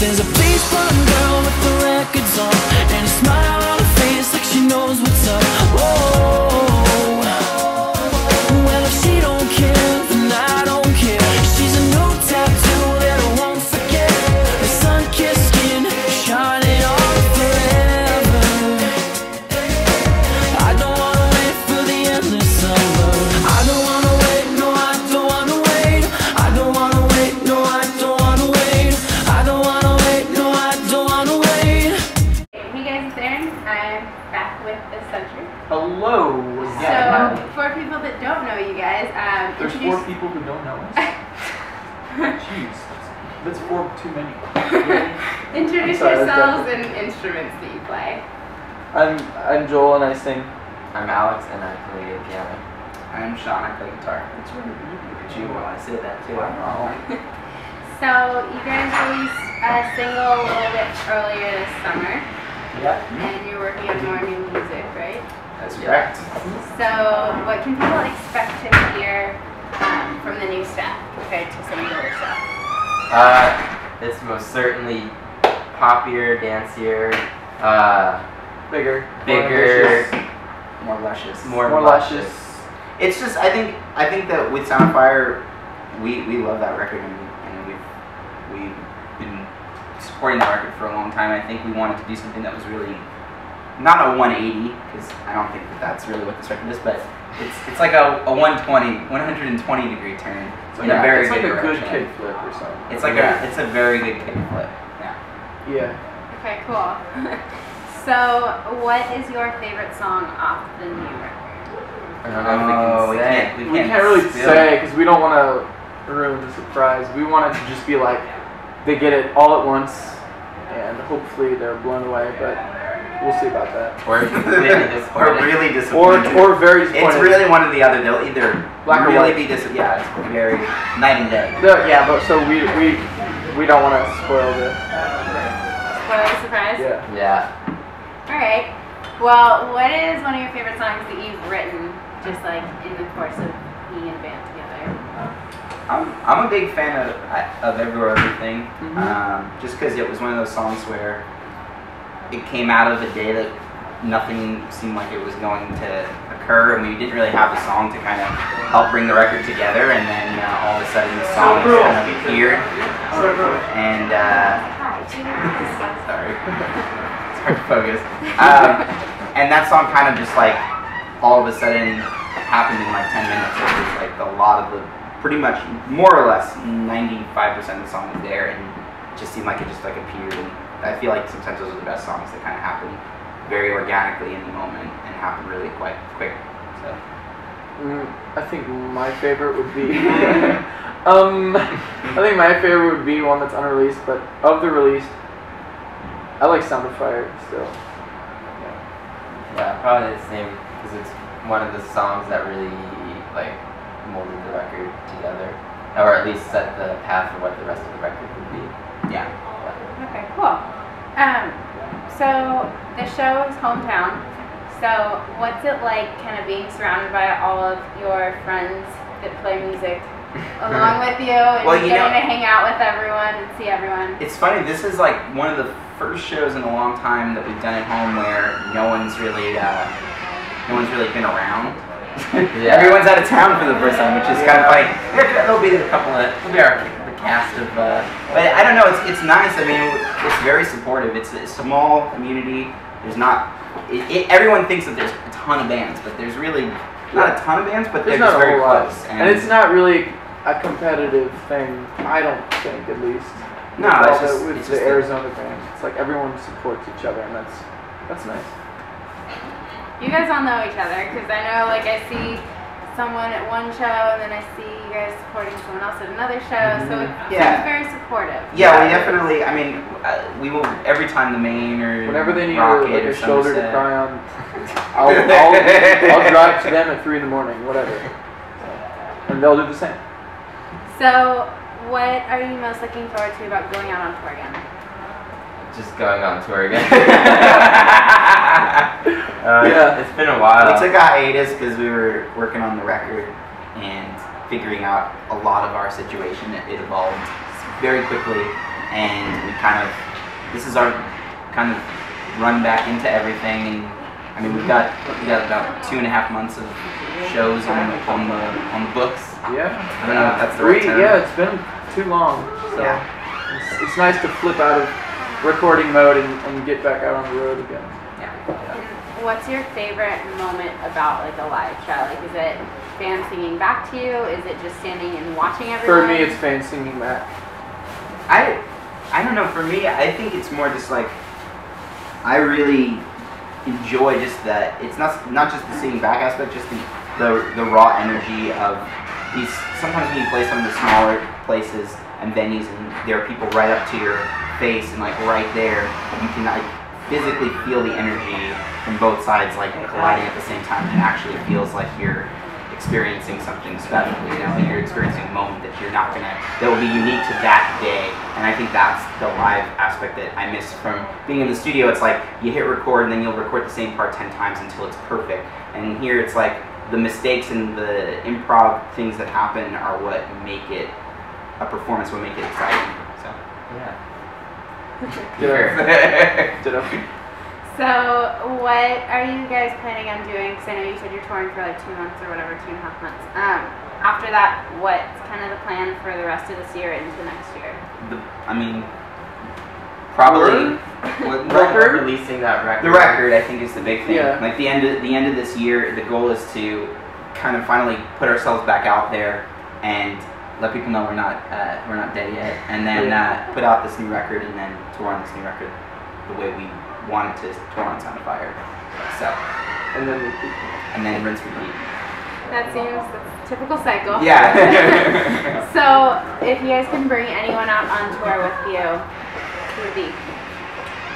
There's a beach blonde girl with the records on, and a smile on her face like she knows what's up. Whoa, well if she don't care, then I don't care. She's a new tattoo that I won't forget. The sun-kissed skin shining on forever. I don't wanna wait for the endless summer. I don't wanna wait, no I don't wanna wait. I don't wanna wait, no I don't wanna wait. I don't wanna wait, no I don't wanna wait. Hey guys, it's Erin. I'm back with the Century. Hello. So, for people that don't know you guys, There's 4 people who don't know us. Jeez, that's 4 too many. Introduce yourselves and instruments that you play. I'm Joel and I sing. I'm Alex and I play piano. I'm Sean, I play guitar. That's really weird. Look at you while I say that too. Wow. So, you guys released a single a little bit earlier this summer, Yeah. and you're working on more new music, right? That's correct. So, what can people expect to hear from the new stuff compared to some of the older stuff? It's most certainly poppier, dancier, Bigger. More luscious. more luscious. It's just I think that with Sound of Fire, we love that record and we've been supporting that record for a long time. I think we wanted to do something that was really not a 180 because I don't think that that's really what this record is, but it's like a 120 degree turn in a very it's like good a good direction. kickflip or something. It's like it's a very good kickflip. Yeah. Yeah. Okay, cool. So, what is your favorite song off the new record? I don't know if we can say. We can't really say because we don't want to ruin the surprise. We want it to just be like they get it all at once and hopefully they're blown away, but we'll see about that. Or completely disappointed. Or really disappointed. Or very disappointed. It's really one or the other. They'll either Black or really white. be disappointed. Yeah, it's very night and day. Yeah, but so we don't want to spoil the Spoil the surprise? yeah. Yeah. Alright. Well, what is one of your favorite songs that you've written just like in the course of being in a band together? I'm a big fan of Everywhere Everything, Mm-hmm. just because it was one of those songs where it came out of a day that nothing seemed like it was going to occur, and we didn't really have a song to kind of help bring the record together, and then all of a sudden the song kind of appeared, and sorry, it's hard to focus, and that song kind of just like all of a sudden happened in like 10 minutes. It was like a lot of the, pretty much more or less 95% of the song was there, and it just seemed like it just like appeared. And I feel like sometimes those are the best songs that kind of happen very organically in the moment and happen really quite quick. So I think my favorite would be I think my favorite would be one that's unreleased, but of the released, I like Sound of Fire still. Yeah, probably the same because it's one of the songs that really like molded the record together, or at least set the path for what the rest of the record would be. yeah. Okay, cool. So the show is Hometown. So what's it like kind of being surrounded by all of your friends that play music along with you and Well, you getting know- to hang out with everyone and see everyone? It's funny, this is like one of the first shows in a long time that we've done at home where no one's really been around. Yeah. Everyone's out of town for the first time, which is kind of funny. There'll be the cast of, but I don't know, it's nice. I mean, it's very supportive. It's a small community. There's not, everyone thinks that there's a ton of bands, but there's really not a ton of bands, but they're There's just not a very whole lot. close. And it's not really a competitive thing, I don't think, at least. No, With it's the just Arizona band. It's like everyone supports each other, and that's nice. You guys all know each other because I know, like, I see someone at one show and then I see you guys supporting someone else at another show, so it Yeah. seems very supportive. Yeah, we definitely. I mean, we will every time the Maine or Whenever they need Rocket like or a shoulder to Somerset. cry on, I'll drive to them at 3 in the morning, whatever. And they'll do the same. So, what are you most looking forward to about going out on tour again? Just going on tour again. Yeah. It's been a while. We took a hiatus because we were working on the record and figuring out a lot of our situation. It evolved very quickly, and we this is our kind of run back into everything. And I mean, we got about 2.5 months of shows on the books. Yeah. I don't know if that's the right term. Yeah, it's been too long. So Yeah. it's nice to flip out of recording mode and get back out on the road again. Yeah. What's your favorite moment about like a live show? Like, is it fans singing back to you? Is it just standing and watching everyone? For me, it's fans singing back. I don't know. For me, I think it's more just like I really enjoy just that. It's not just the singing back aspect, just the raw energy of these. Sometimes when you play some of the smaller places and venues, and there are people right up to your face and like right there, you can like physically feel the energy from both sides like colliding at the same time. It actually feels like you're experiencing something special, you know, and you're experiencing a moment that that will be unique to that day. And I think that's the live aspect that I miss from being in the studio. It's like you hit record and then you'll record the same part 10 times until it's perfect. And here it's like the mistakes and the improv things that happen are what make it a performance, what make it exciting. So Yeah. Ditto. So, what are you guys planning on doing? Because I know you said you're touring for like 2 months or whatever, 2.5 months. After that, what's kind of the plan for the rest of this year into next year? Probably Record? Releasing that record. the record, I think, is the big thing. Yeah. Like the end of this year, the goal is to kind of finally put ourselves back out there and let people know we're not dead yet, and then put out this new record and then tour on this new record the way we wanted to tour on Sound of Fire. So, And then rinse, repeat. That's a typical cycle. Yeah. So, if you guys can bring anyone out on tour with you, who would be?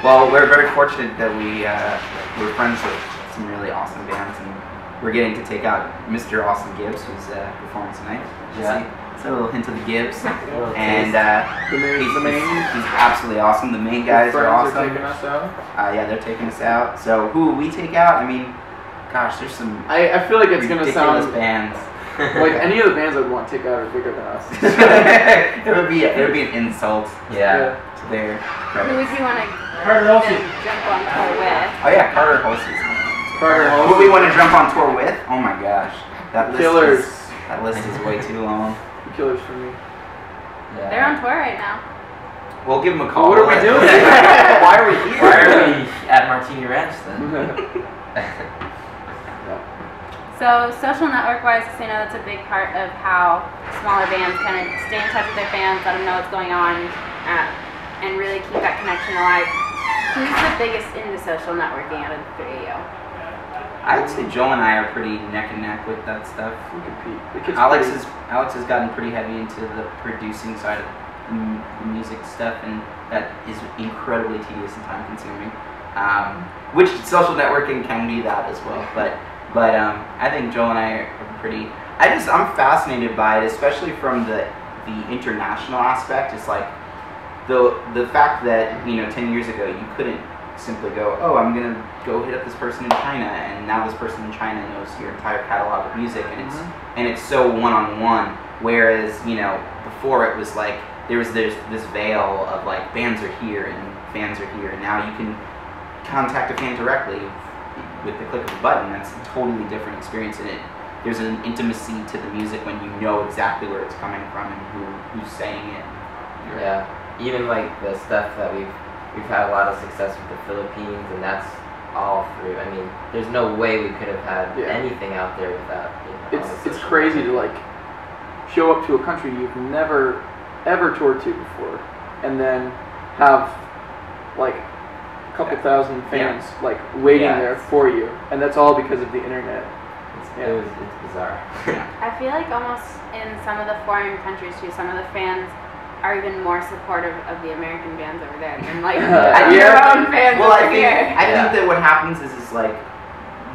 Well, we're very fortunate that we're friends with some really awesome bands, and we're getting to take out Mr. Austin Gibbs, who's performing tonight. Yeah. It's a little hint of the Gibbs. Little And the main he's absolutely awesome. The main guys are friends awesome. taking us out. Yeah, they're taking us out. So who will we take out? I mean, gosh, there's some I feel like it's gonna ridiculous sound bands. like any of the bands I'd want to take out are bigger than us. it would be an insult Yeah. to their Who credit. would you want to Carter Halsey. jump on tour with? Oh yeah, Carter Halsey's. Carter Who would we want to jump on tour with? Oh my gosh, that list Killers. That list is way too long. The Killers for me. Yeah. They're on tour right now. We'll give them a call. What are we doing? Why are we here? Why are we at Martini Ranch then? So, social network-wise, because I know that's a big part of how smaller bands kind of stay in touch with their fans, let them know what's going on, and really keep that connection alive. Who's the biggest into social networking out of the three of you? I'd say Joel and I are pretty neck and neck with that stuff. We compete. The kid's Alex pretty- has gotten pretty heavy into the producing side of the music stuff, and that is incredibly tedious and time consuming. Which social networking can be that as well, but I think Joel and I are pretty. I'm fascinated by it, especially from the international aspect. It's like the fact that 10 years ago you couldn't simply go, oh, I'm gonna go hit up this person in China, and now this person in China knows your entire catalog of music, and it's so one-on-one. Whereas before it was like there's this veil of like bands are here and fans are here, and now you can contact a fan directly with the click of a button. That's a totally different experience in it. There's an intimacy to the music when you know exactly where it's coming from and who's saying it. Yeah. Even like the stuff that we've had a lot of success with the Philippines, and that's all through. I mean, there's no way we could have had anything out there without. It's crazy to like show up to a country you've never ever toured to before, and then have like a couple thousand fans like waiting there for you, and that's all because of the internet. It's bizarre. I feel like almost in some of the foreign countries too, some of the fans are even more supportive of the American bands over there than like their own fans Well, over I here. think that what happens is like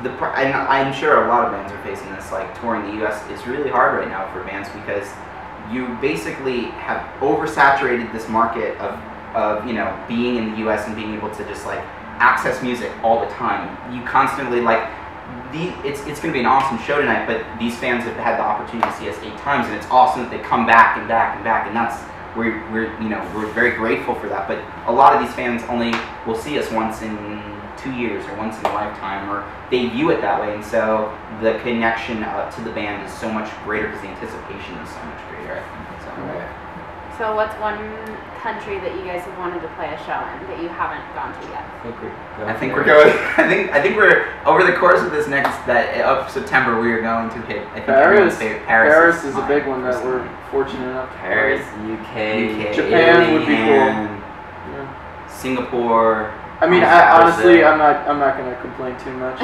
and I'm sure a lot of bands are facing this. Like touring the U.S. is really hard right now for bands because you basically have oversaturated this market of being in the U.S. and being able to just like access music all the time. You constantly like. It's going to be an awesome show tonight, but these fans have had the opportunity to see us 8 times, and it's awesome that they come back and back and back, and that's we're very grateful for that. But a lot of these fans only will see us once in 2 years or once in a lifetime, or they view it that way, and so the connection to the band is so much greater because the anticipation is so much greater, I think. So. Right. So what's one country that you guys have wanted to play a show in that you haven't gone to yet? I think we're going. I think we're over the course of this of September. We are going to hit. I think everyone's favorite Paris is a big one that we're fortunate enough to Paris, play. UK, Japan Italy, would be cool. and Yeah. Singapore. I mean, honestly, I'm not gonna complain too much.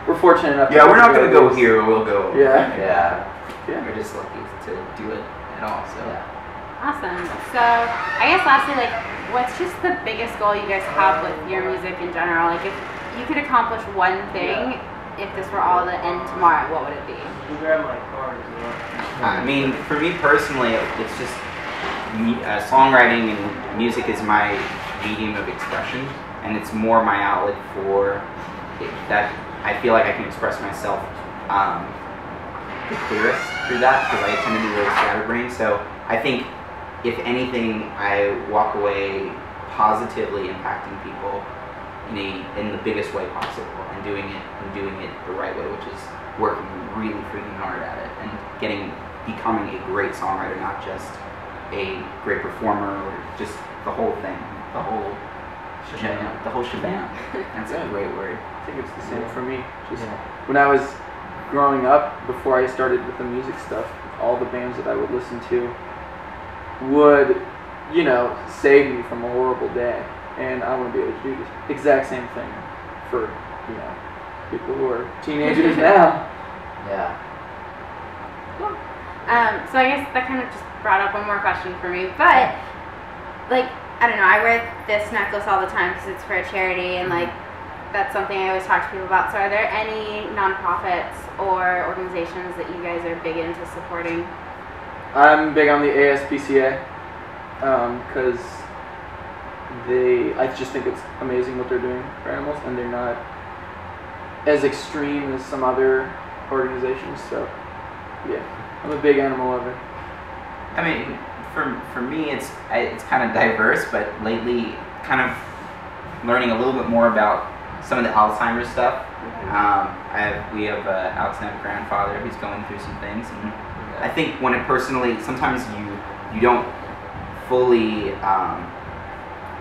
We're fortunate enough. Yeah, we're not gonna go here. We'll go. Yeah. We're just lucky to do it at all. So. Yeah. Awesome. So I guess lastly, like, what's just the biggest goal you guys have with your music in general? Like, if you could accomplish one thing, if this were all the end tomorrow, what would it be? I mean, for me personally, it's just songwriting and music is my medium of expression, and it's more my outlet for that. I feel like I can express myself the clearest through that because I tend to be really scatterbrained. So I think, if anything, I walk away positively impacting people in the biggest way possible, and doing it the right way, which is working really freaking hard at it and becoming a great songwriter, not just a great performer or just the whole thing, the whole shebang. That's a great word. I think it's the same for me. Just when I was growing up, before I started with the music stuff, all the bands that I would listen to would, save me from a horrible day. And I want to be able to do the exact same thing for, people who are teenagers now. Yeah. Cool. So I guess that kind of just brought up one more question for me. But, like, I don't know, I wear this necklace all the time because it's for a charity, and, like, that's something I always talk to people about. So are there any nonprofits or organizations that you guys are big into supporting? I'm big on the ASPCA because I just think it's amazing what they're doing for animals, and they're not as extreme as some other organizations. So, yeah, I'm a big animal lover. I mean, for me, it's kind of diverse, but lately, kind of learning a little bit more about some of the Alzheimer's stuff. We have an Alzheimer's grandfather who's going through some things, and I think when it personally, sometimes you don't fully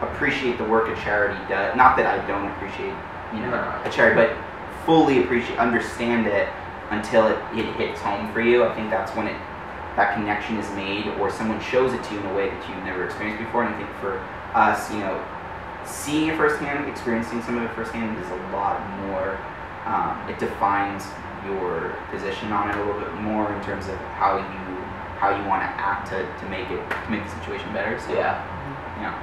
appreciate the work a charity does. Not that I don't appreciate a charity, but fully understand it until it hits home for you. I think that's when that connection is made, or someone shows it to you in a way that you've never experienced before. And I think for us, seeing it firsthand, experiencing some of it firsthand is a lot more. It defines your position on it a little bit more in terms of how you want to act to make the situation better. So, yeah. Yeah.